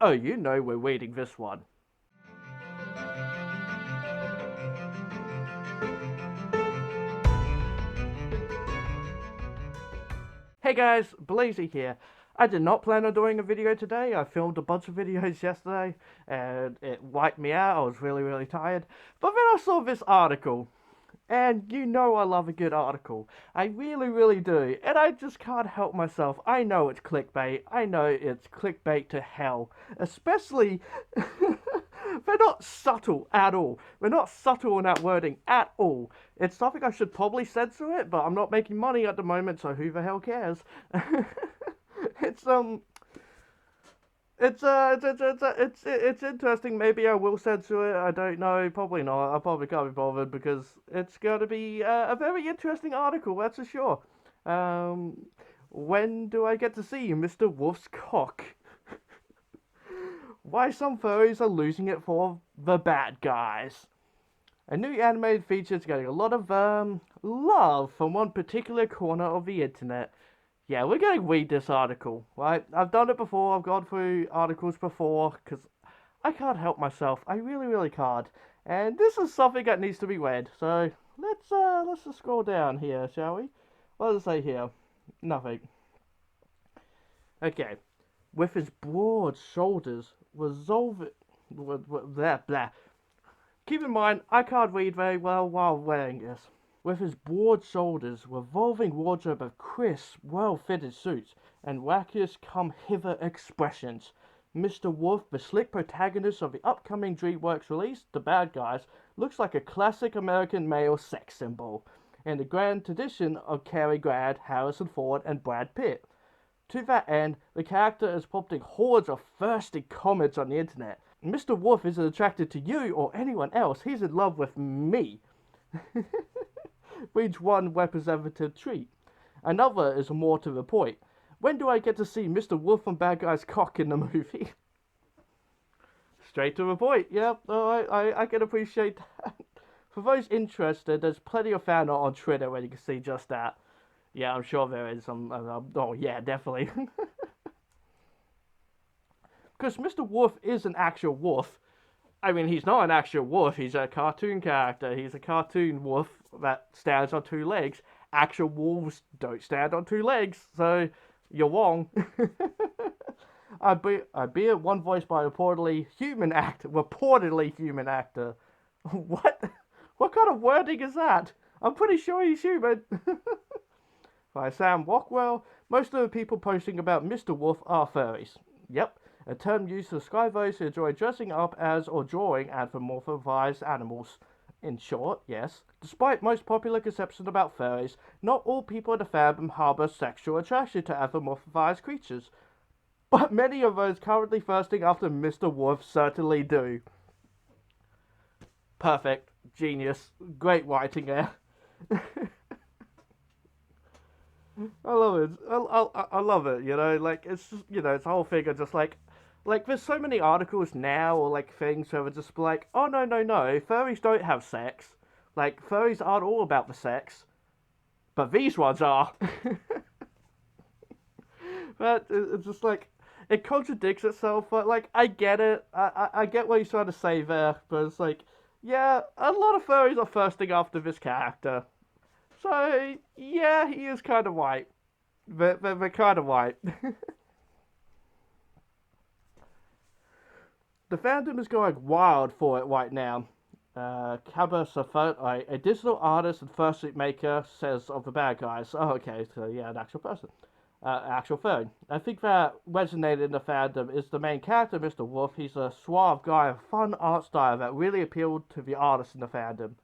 Oh, you know we're reading this one. Hey guys, Blazie here. I did not plan on doing a video today. I filmed a bunch of videos yesterday and it wiped me out. I was really tired. But then I saw this article. And you know I love a good article. I really do. And I just can't help myself. I know it's clickbait. I know it's clickbait to hell. Especially, they're not subtle at all. They're not subtle in that wording at all. It's something I should probably censor it, but I'm not making money at the moment, so who the hell cares? it's it's interesting. Maybe I will censor it. I don't know. Probably not. I probably can't be bothered because it's going to be a very interesting article. That's for sure. Um, when do I get to see Mr. Wolf's cock? Why some furries are losing it for the bad guys. A new animated feature is getting a lot of love from one particular corner of the internet. Yeah, we're going to read this article, right? I've done it before, I've gone through articles before, because I can't help myself. I really can't. And this is something that needs to be read. So let's just scroll down here, shall we? What does it say here? Nothing. Okay. With his broad shoulders, resolve it. Blah. Keep in mind, I can't read very well while wearing this. With his broad shoulders, revolving wardrobe of crisp, well-fitted suits, and wackiest come-hither expressions, Mr. Wolf, the slick protagonist of the upcoming DreamWorks release, The Bad Guys, looks like a classic American male sex symbol, in the grand tradition of Cary Grant, Harrison Ford, and Brad Pitt. To that end, the character is prompting hordes of thirsty comments on the internet. Mr. Wolf isn't attracted to you or anyone else, he's in love with me. Reach one representative tweet. Another is more to the point. When do I get to see Mr. Wolf and Bad Guy's cock in the movie? Straight to the point. Yep, I can appreciate that. For those interested, there's plenty of fan art on Twitter where you can see just that. Yeah, I'm sure there is some. Oh yeah, definitely. Because Mr. Wolf is an actual wolf. I mean, he's not an actual wolf. He's a cartoon character. He's a cartoon wolf that stands on two legs. Actual wolves don't stand on two legs, so you're wrong. I be it one voiced by reportedly human actor. Reportedly human actor. What? What kind of wording is that? I'm pretty sure he's human. By Sam Rockwell. Most of the people posting about Mr. Wolf are furries. Yep, a term used to describe those who enjoy dressing up as or drawing anthropomorphized animals. In short, yes, despite most popular conceptions about furries, not all people in the fandom harbor sexual attraction to anthropomorphized creatures. But many of those currently thirsting after Mr. Wolf certainly do. Perfect. Genius. Great writing there. I love it. I love it. You know, like it's just, it's a whole thing of just like there's so many articles now or like things where it's just like, oh no, furries don't have sex. Like furries aren't all about the sex, but these ones are. But it's just like it contradicts itself. But like I get it. I get what he's trying to say there. But it's like, yeah, a lot of furries are thirsting after this character. So yeah, he is kind of white. They're kind of white. The fandom is going wild for it right now. Kaba Safot, a digital artist and fursuit maker, says of the bad guys. Oh, okay, so yeah, an actual person. Actual phone. I think that resonated in the fandom is the main character, Mr. Wolf. He's a suave guy, a fun art style that really appealed to the artists in the fandom.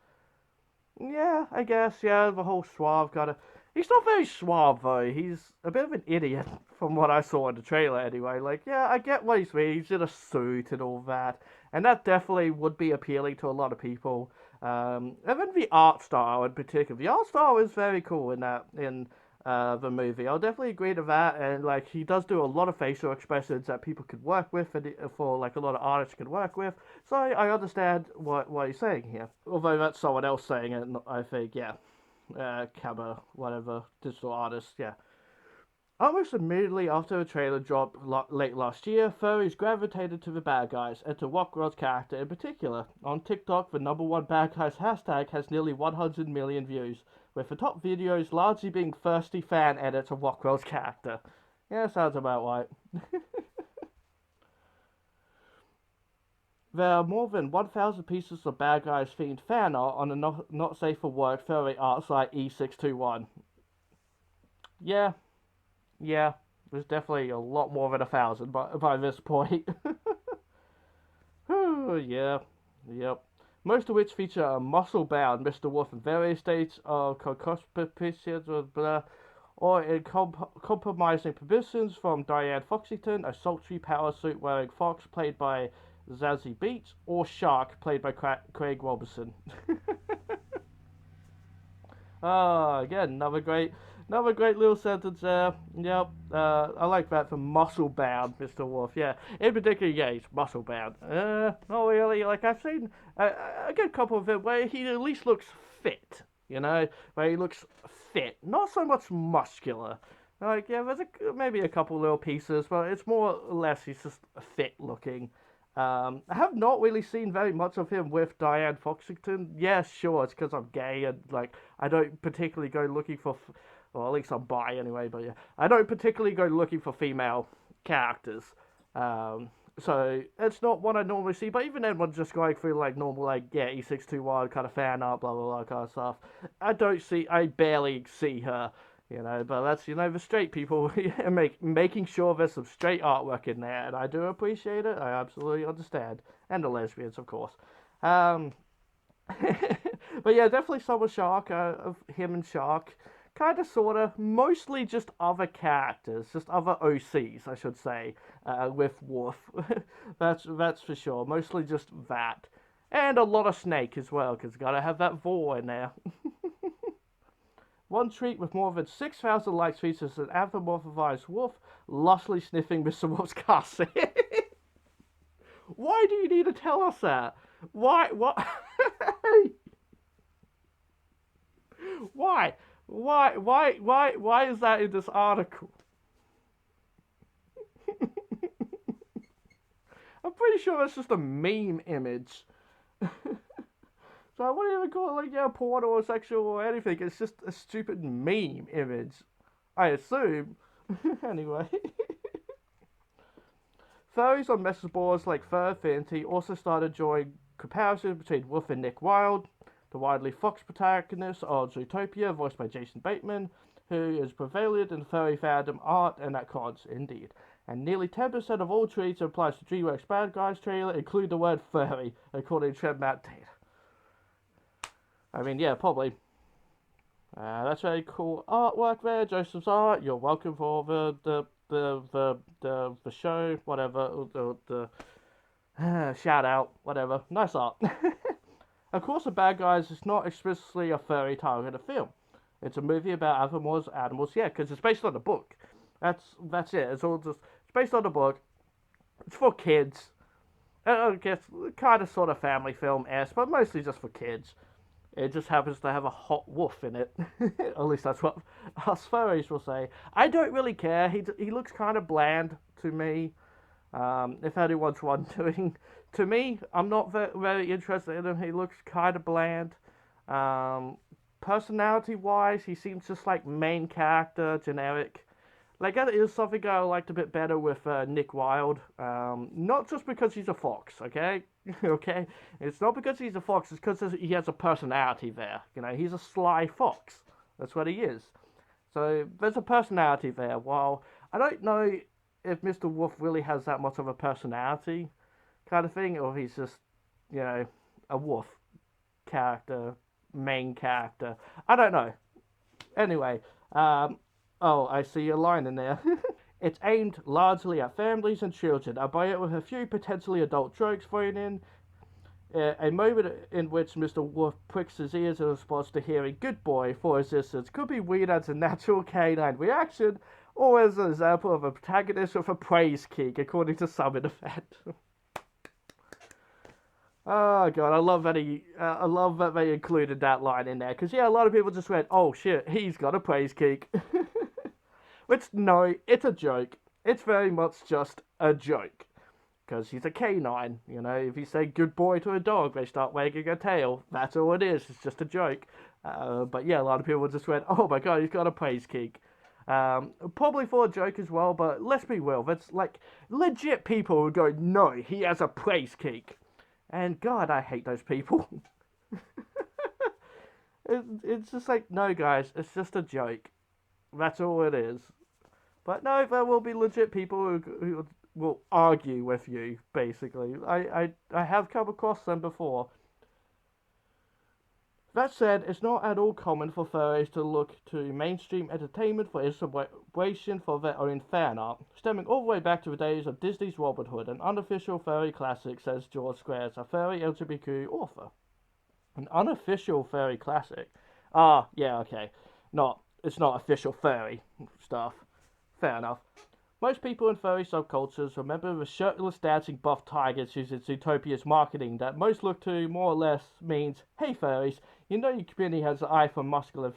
Yeah, I guess, yeah, the whole suave kind of. He's not very suave, though. He's a bit of an idiot, from what I saw in the trailer, anyway. Like, yeah, I get what he's mean. He's in a suit and all that. And that definitely would be appealing to a lot of people. And then the art style in particular. The art style is very cool in the movie. I'll definitely agree to that. And, like, he does do a lot of facial expressions that people could work with, and for, like, a lot of artists could work with. So I understand what he's saying here. Although that's someone else saying it, I think, yeah. Kaba, whatever, digital artist, yeah. Almost immediately after the trailer dropped late last year, furries gravitated to the bad guys, and to Rockworld's character in particular. On TikTok, the #1 bad guys hashtag has nearly 100 million views, with the top videos largely being thirsty fan edits of Rockworld's character. Yeah, sounds about right. There are more than 1,000 pieces of bad guys themed fan art on the not safe for work furry art site E621. Yeah, yeah, there's definitely a lot more than 1,000 by this point. Yeah, yep. Most of which feature a muscle-bound Mr. Wolf in various states of concupiscence or in compromising positions, from Diane Foxington, a sultry power suit wearing Fox played by Zazie Beetz, or Shark played by Craig Robertson. Again, another great little sentence there. Yep, I like that for muscle bound, Mr. Wolf. Yeah, in particular, yeah, he's muscle bound. Not really. Like I've seen a good couple of it where he at least looks fit. You know, where he looks fit, not so much muscular. Like yeah, there's maybe a couple little pieces, but it's more or less he's just fit looking. I have not really seen very much of him with Diane Foxington. Yeah, sure, it's because I'm gay and like I don't particularly go looking for, well, at least I'm bi anyway. But yeah, I don't particularly go looking for female characters. So it's not one I normally see. But even then, when just going through like normal like yeah E621 kind of fan art, blah blah blah kind of stuff, I barely see her. You know, but that's the straight people making sure there's some straight artwork in there, and I do appreciate it. I absolutely understand, and the lesbians, of course. Um, but yeah, definitely Summer Shark, of him and Shark, kind of, sort of, mostly just other characters, just other OCs, I should say, with Wolf. That's for sure. Mostly just that, and a lot of Snake as well, because gotta have that Vor in there. One tweet with more than 6,000 likes features an anthropomorphized wolf lustily sniffing Mr. Wolf's castle. Why do you need to tell us that? Why? What? Why? Why is that in this article? I'm pretty sure that's just a meme image. So I wouldn't even call it like porn or sexual or anything. It's just a stupid meme image, I assume. Anyway. Furries on message boards like Fur Affinity also started drawing comparisons between Wolf and Nick Wilde, the widely Fox protagonist of Zootopia, voiced by Jason Bateman, who is prevalent in furry fandom art and at cons, indeed. And nearly 10% of all tweets that applies to DreamWorks Bad Guys trailer include the word furry, according to TrendMap data. I mean, yeah, probably. That's very cool artwork there, Joseph's art. You're welcome for the show, whatever, the shout out, whatever. Nice art. Of course, The Bad Guys is not explicitly a furry targeted film. It's a movie about animals, yeah, because it's based on a book. That's it. It's based on a book. It's for kids. I guess kind of sort of family film-esque, but mostly just for kids. It just happens to have a hot wolf in it. At least that's what us furries will say. I don't really care. He looks kind of bland to me. If anyone's wondering, to me, I'm not very interested in him. He looks kind of bland. Personality-wise, he seems just like main character, generic. Like, that is something I liked a bit better with Nick Wilde. Not just because he's a fox, okay? Okay? It's not because he's a fox, it's because he has a personality there. You know, he's a sly fox. That's what he is. So, there's a personality there. While I don't know if Mr. Wolf really has that much of a personality kind of thing, or he's just, a wolf character, main character. I don't know. Anyway, oh, I see a line in there. It's aimed largely at families and children, albeit with a few potentially adult jokes thrown in. A moment in which Mr. Wolf pricks his ears in response to hearing "good boy" for assistance could be viewed as a natural canine reaction, or as an example of a protagonist with a praise kick, according to some in the fandom. Oh god, I love that they included that line in there, because yeah, a lot of people just went, "Oh shit, he's got a praise kick." Which, no, it's a joke. It's very much just a joke. Because he's a canine, you know, if you say good boy to a dog, they start wagging a tail. That's all it is, it's just a joke. But yeah, a lot of people just went, oh my god, he's got a praise kick. Probably for a joke as well, but let's be real, that's like legit people who go, no, he has a praise kick. And god, I hate those people. It's just like, no guys, it's just a joke. That's all it is. But no, there will be legit people who will argue with you, basically. I have come across them before. That said, it's not at all common for furries to look to mainstream entertainment for inspiration for their own fan art, stemming all the way back to the days of Disney's Robin Hood, an unofficial furry classic, says George Squares, a furry LGBTQ author. An unofficial furry classic? Ah, yeah, okay. It's not official furry stuff. Fair enough. Most people in furry subcultures remember the shirtless dancing buff tigers using Zootopia's marketing that most look to more or less means, hey furries, you know your community has an eye for muscular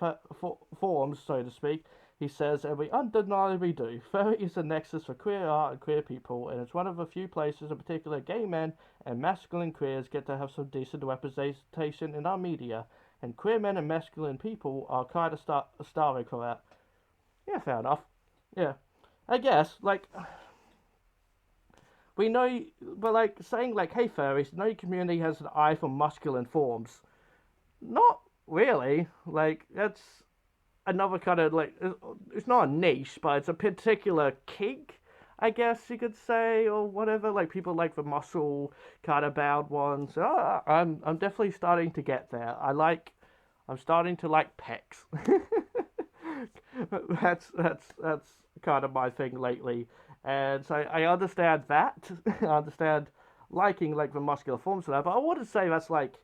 forms, so to speak, he says, and we undeniably do. Furry is a nexus for queer art and queer people, and it's one of the few places in particular gay men and masculine queers get to have some decent representation in our media, and queer men and masculine people are kind of starving for that. Yeah, fair enough. Yeah. I guess, like, we know, but like, saying, like, hey furries, no community has an eye for masculine forms. Not really. Like, that's another kind of, like, it's not a niche, but it's a particular kink, I guess you could say, or whatever. Like, people like the muscle kind of bound ones. I'm definitely starting to get there. I'm starting to like pecs. That's kind of my thing lately, and so I understand that. I understand liking like the muscular forms of that, but I wouldn't say that's like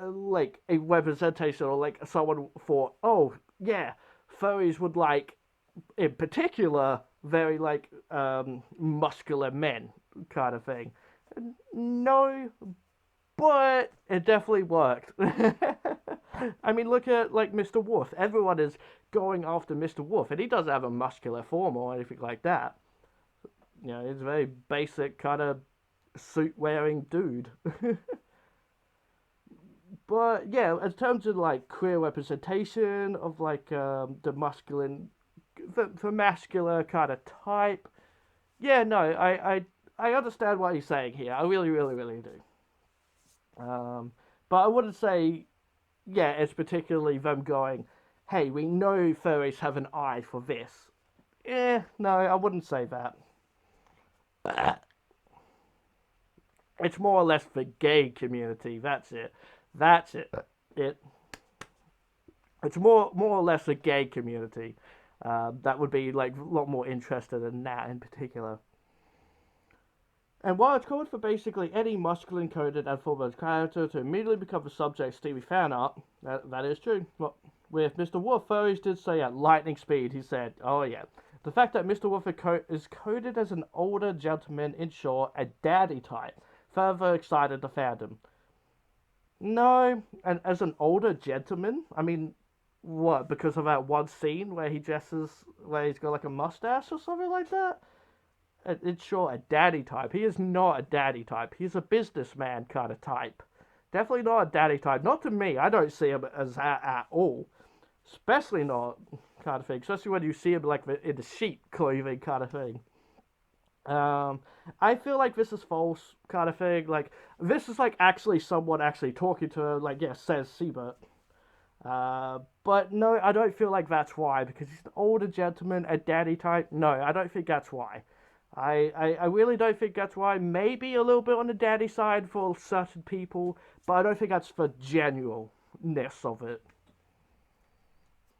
a representation or like someone thought, oh yeah, furries would like in particular very like muscular men kind of thing. No, but it definitely worked. I mean, look at like Mr. Wolf. Everyone is going after Mr. Wolf, and he doesn't have a muscular form or anything like that. You know, he's a very basic kind of suit-wearing dude. But yeah, in terms of like queer representation of like the masculine, the muscular kind of type, yeah, no, I understand what he's saying here. I really, really, really do. But I wouldn't say, yeah, it's particularly them going, hey, we know furries have an eye for this. No, I wouldn't say that. It's more or less the gay community. That's it. That's it. It's more or less a gay community that would be like a lot more interested in that in particular. And while it's common for basically any masculine coded and foremost character to immediately become the subject of Stevie fan art, that is true. Well, with Mr. Wolf, furries did say at lightning speed, he said, oh yeah, the fact that Mr. Wolf is coded as an older gentleman, in short, a daddy type, further excited the fandom. No, and as an older gentleman, I mean, what, because of that one scene where he dresses, where he's got like a mustache or something like that? It's sure a daddy type. He is not a daddy type. He's a businessman kind of type. Definitely not a daddy type. Not to me. I don't see him as that at all. Especially not kind of thing. Especially when you see him like in the sheep clothing kind of thing. I feel like this is false kind of thing. Like this is like actually someone actually talking to her. Like yeah, says Siebert. But no, I don't feel like that's why because he's an older gentleman, a daddy type. No, I don't think that's why. I really don't think that's why. Maybe a little bit on the daddy side for certain people, but I don't think that's the genuineness of it.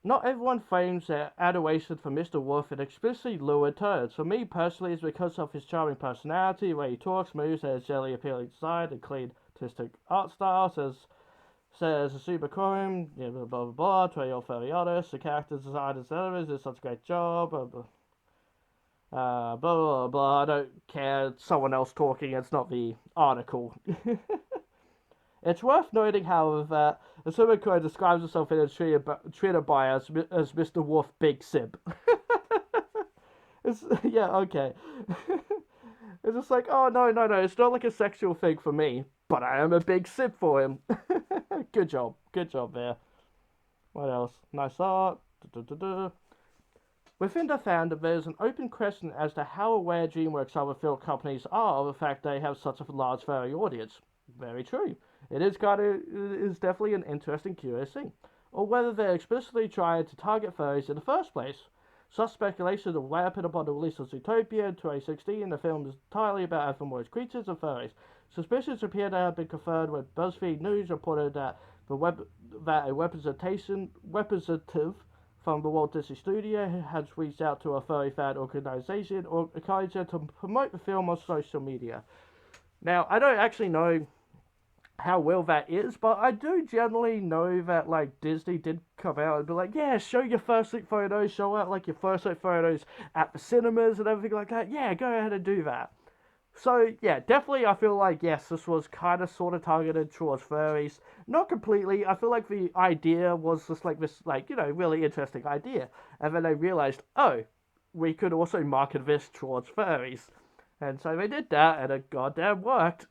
Not everyone frames their adoration for Mr. Wolf in explicitly lurid terms. For me personally, it's because of his charming personality, the way he talks, moves, and his jelly appealing design and clean artistic art style, says a super Cohen, blah blah blah blah, 20-year-old furry artist, the character design and service did such a great job, blah blah. Blah blah blah. I don't care. Someone else talking. It's not the article. It's worth noting, however, that the Subaco describes himself in a Twitter bio as Mr. Wolf Big Sib. Yeah, okay. It's just like, oh no, no, no, it's not like a sexual thing for me, but I am a big simp for him. Good job there. What else? Nice art. Da-da-da-da. Within the fandom, there is an open question as to how aware DreamWorks other film companies are of the fact they have such a large furry audience. Very true. It is definitely an interesting, curious thing. Or whether they're explicitly trying to target furries in the first place. Such speculation of rampant upon the release of Zootopia in 2016. The film is entirely about anthropomorphic creatures and furries. Suspicions appear to have been confirmed when BuzzFeed News reported that that a representative from the Walt Disney Studio has reached out to a furry fan organization or encouraged them to promote the film on social media. Now, I don't actually know how well that is, but I do generally know that like Disney did come out and be like, yeah, show your first look photos, show out like your first look photos at the cinemas and everything like that. Yeah, go ahead and do that. So yeah, definitely I feel like yes, this was kind of sort of targeted towards furries. Not completely. I feel like the idea was just like this, like, you know, really interesting idea. And then they realized, oh, we could also market this towards furries. And so they did that and it goddamn worked.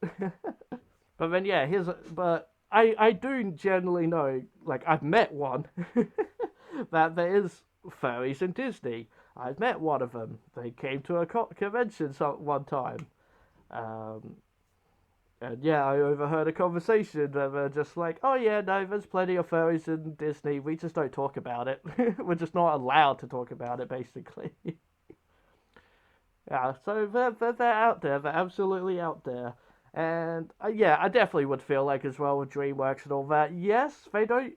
But then yeah, but I do generally know, like I've met one that there is furries in Disney. I've met one of them. They came to a convention one time. Um, and yeah, I overheard a conversation where they're just like, oh yeah, no, there's plenty of furries in Disney. We just don't talk about it. We're just not allowed to talk about it, basically. Yeah, so they're out there. They're absolutely out there. And yeah, I definitely would feel like as well with DreamWorks and all that. Yes, they don't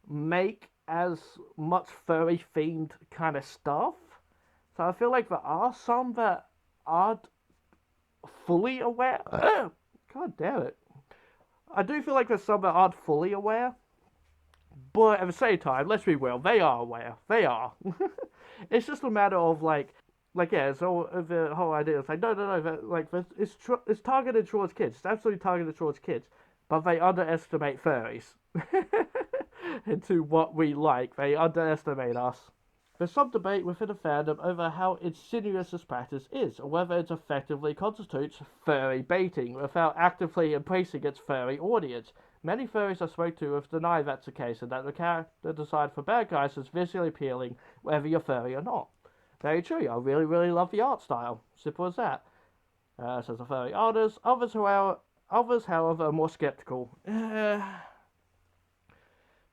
make as much furry themed kind of stuff. So I feel like there are some that aren't fully aware. God damn it. I do feel like there's some that aren't fully aware. But at the same time, let's be real, they are aware. They are. It's just a matter of like yeah, so the whole idea is like no, like it's targeted towards kids. It's absolutely targeted towards kids, but they underestimate furries into what we like. They underestimate us. There's some debate within the fandom over how insidious this practice is, or whether it effectively constitutes furry baiting without actively embracing its furry audience. Many furries I spoke to have denied that's the case, and that the character design for bad guys is visually appealing whether you're furry or not. Very true. I really, really love the art style. Simple as that. Says a furry artist. Others, however, are more skeptical.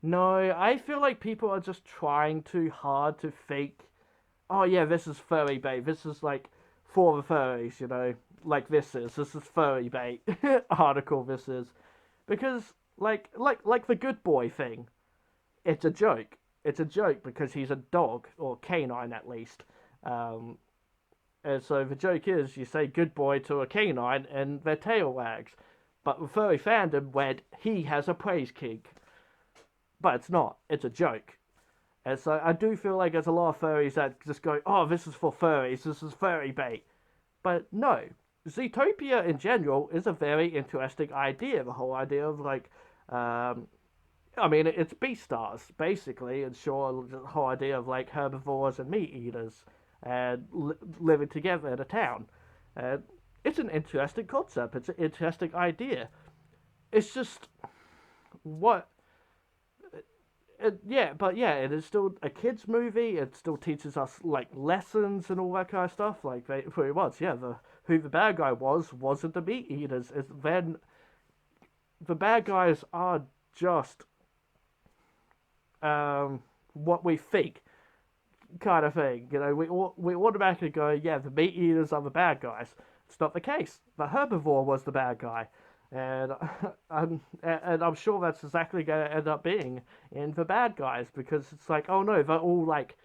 No, I feel like people are just trying too hard to think, oh yeah, this is furry bait. This is like for the furries, you know, like this is. This is furry bait article. This is because like the good boy thing. It's a joke. It's a joke because he's a dog or canine at least. Um, and so the joke is you say good boy to a canine and their tail wags. But the furry fandom went, he has a praise kink. But it's not. It's a joke. And so I do feel like there's a lot of furries that just go, oh, this is for furries, this is furry bait. But no. Zootopia in general is a very interesting idea. The whole idea of like, I mean, it's Beastars, basically, and sure, the whole idea of like herbivores and meat eaters and living together in a town. And it's an interesting concept. It's an interesting idea. It's just what yeah, but yeah, it is still a kids' movie. It still teaches us like lessons and all that kind of stuff. Like they pretty much, yeah, who the bad guy wasn't the meat eaters. It's then the bad guys are just what we think, kind of thing. You know, we automatically go, yeah, the meat eaters are the bad guys. It's not the case. The herbivore was the bad guy. And I'm sure that's exactly going to end up being in the bad guys because it's like, oh no, they're all like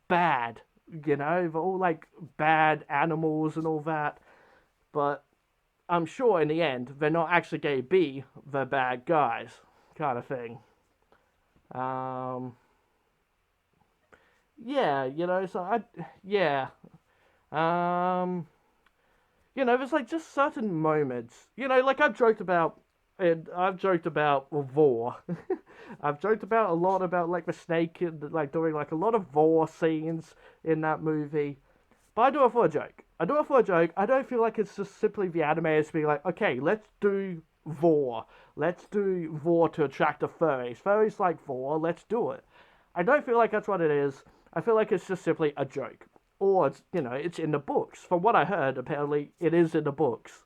bad, you know, they're all like bad animals and all that. But I'm sure in the end they're not actually going to be the bad guys, kind of thing. Um, yeah, you know, yeah. Um, you know, there's like just certain moments, you know, like I've joked about and I've joked about vor. I've joked about a lot about like the snake and like doing like a lot of vor scenes in that movie. But I do it for a joke. I do it for a joke. I don't feel like it's just simply the animators being like, okay, let's do vor. Let's do vor to attract the furries. Furries like vor. Let's do it. I don't feel like that's what it is. I feel like it's just simply a joke. Or it's, it's in the books. From what I heard, apparently it is in the books.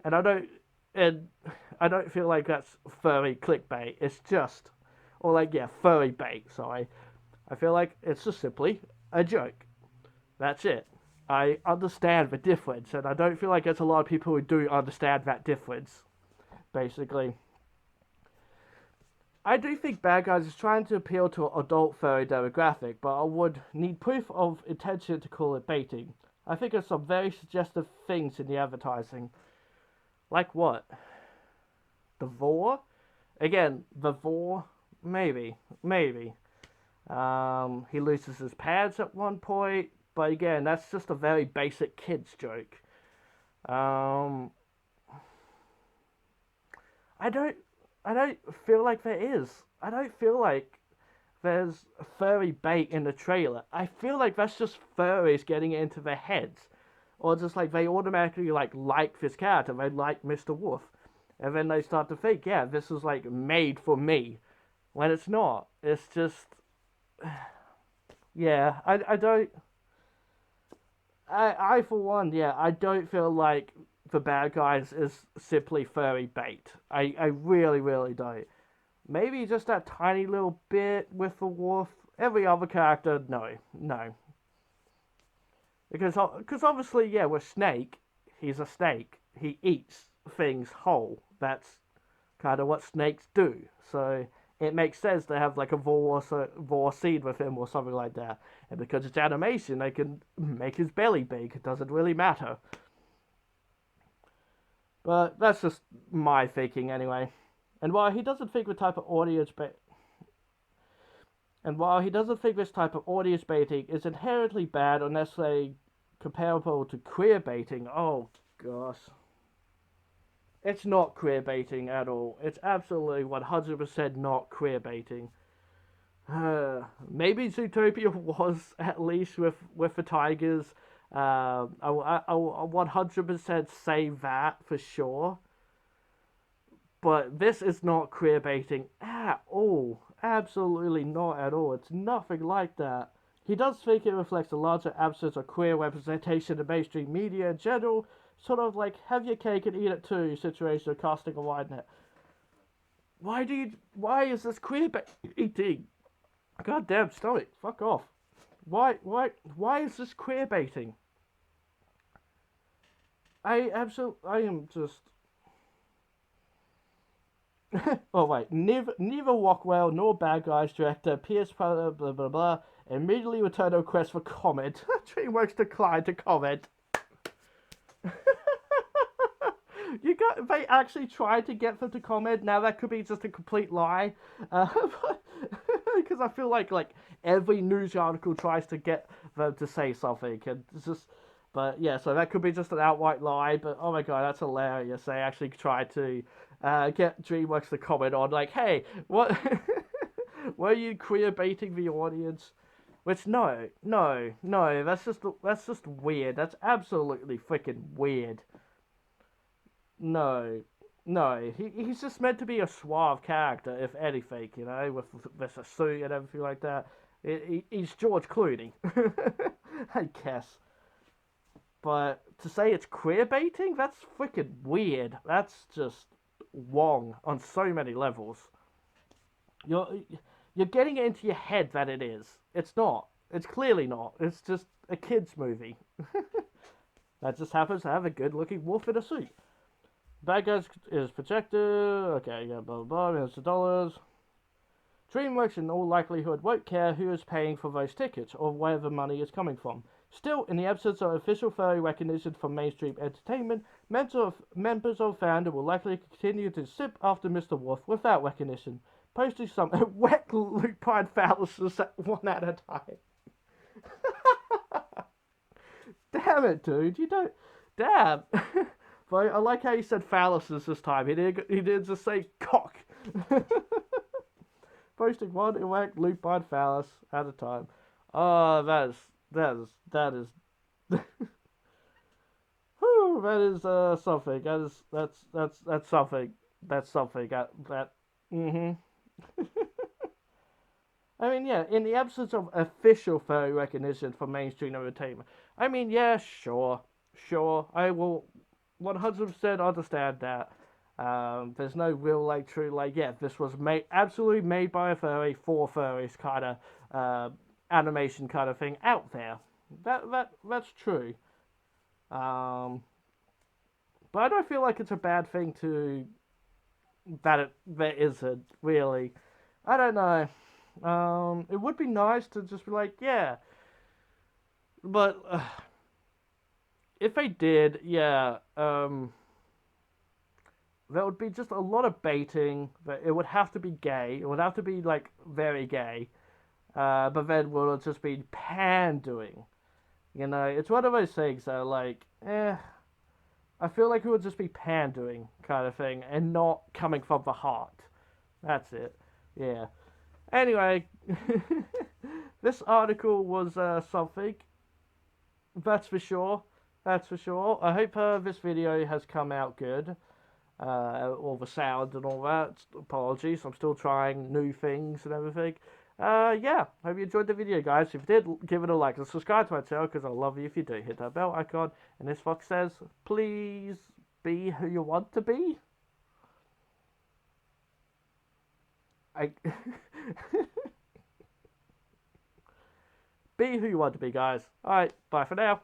And and I don't feel like that's furry clickbait. It's just, or like, yeah, furry bait, sorry. I feel like it's just simply a joke. That's it. I understand the difference, and I don't feel like there's a lot of people who do understand that difference, basically. I do think Bad Guys is trying to appeal to an adult furry demographic, but I would need proof of intention to call it baiting. I think there's some very suggestive things in the advertising. Like what? The vor? Again, the vor? Maybe. Maybe. He loses his pads at one point, but again, that's just a very basic kids joke. Um, I don't, I don't feel like there is. I don't feel like there's furry bait in the trailer. I feel like that's just furries getting it into their heads, or just like they automatically like this character. They like Mr. Wolf, and then they start to think, yeah, this is like made for me, when it's not. It's just, yeah, I don't. I for one, yeah, I don't feel like the bad guys is simply furry bait. I really, really don't. Maybe just that tiny little bit with the wolf. Every other character, no, no. Because obviously, yeah, with Snake, he's a snake. He eats things whole. That's kind of what snakes do. So it makes sense to have like a vor seed with him or something like that. And because it's animation, they can make his belly big. It doesn't really matter. But that's just my thinking anyway. And while he doesn't think the type of audience and while he doesn't think this type of audience baiting is inherently bad unless they comparable to queer baiting, oh gosh. It's not queer baiting at all. It's absolutely 100% not queer baiting. Maybe Zootopia was, at least with the tigers. I'll 100% say that for sure. But this is not queer baiting at all. Absolutely not at all. It's nothing like that. He does think it reflects a larger absence of queer representation in mainstream media in general, sort of like have your cake and eat it too situation of casting a wide net. Why is this queer baiting? God damn stomach, fuck off. Why is this queer baiting? I am just. Oh wait, neither Rockwell nor Bad Guys director Pierce blah blah blah blah immediately returned a request for comment. DreamWorks declined to comment. They actually tried to get them to comment. Now that could be just a complete lie, because I feel like every news article tries to get them to say something, and it's just. But yeah, so that could be just an outright lie. But oh my god, that's hilarious. They actually tried to get DreamWorks to comment on like, hey, what were you queer baiting the audience? Which no, that's just weird. That's absolutely freaking weird. No, no, he's just meant to be a suave character, if anything, with a suit and everything like that. He's George Clooney, I guess. But to say it's queer baiting, that's freaking weird. That's just wrong on so many levels. You're you're getting it into your head that it is. It's not. It's clearly not. It's just a kids movie that just happens to have a good-looking wolf in a suit. Bad Guys is projected. Okay, yeah, blah blah blah. Millions of dollars. DreamWorks in all likelihood won't care who is paying for those tickets or where the money is coming from. Still, in the absence of official furry recognition from mainstream entertainment, members of fandom will likely continue to sip after Mr. Wolf without recognition, posting some wet lupine phalluses one at a time. Damn it, dude! You don't. Damn. But I like how he said phalluses this time. He did just say cock. Posting one erect lupine phallus at a time. Oh, that is whew, that is something. That's something. That's something. That mm-hmm. I mean, yeah, in the absence of official furry recognition for mainstream entertainment, I mean, yeah, sure, I will 100% understand that. There's no real, like, true, like, yeah, this was absolutely made by a furry for furries kind of animation kind of thing out there. That's true. Um, but I don't feel like it's a bad thing to there isn't really. I don't know. It would be nice to just be like, yeah, but if they did, yeah, there would be just a lot of baiting. But it would have to be gay. It would have to be like very gay. But then it would just be pandering. You know, it's one of those things that like, I feel like it would just be pandering kind of thing and not coming from the heart. That's it. Yeah. Anyway, this article was something. That's for sure. That's for sure. I hope this video has come out good. All the sound and all that. Apologies, I'm still trying new things and everything. Yeah, hope you enjoyed the video, guys. If you did, give it a like and subscribe to my channel, because I love you if you do. Hit that bell icon. And this fox says, please be who you want to be. Be who you want to be, guys. Alright, bye for now.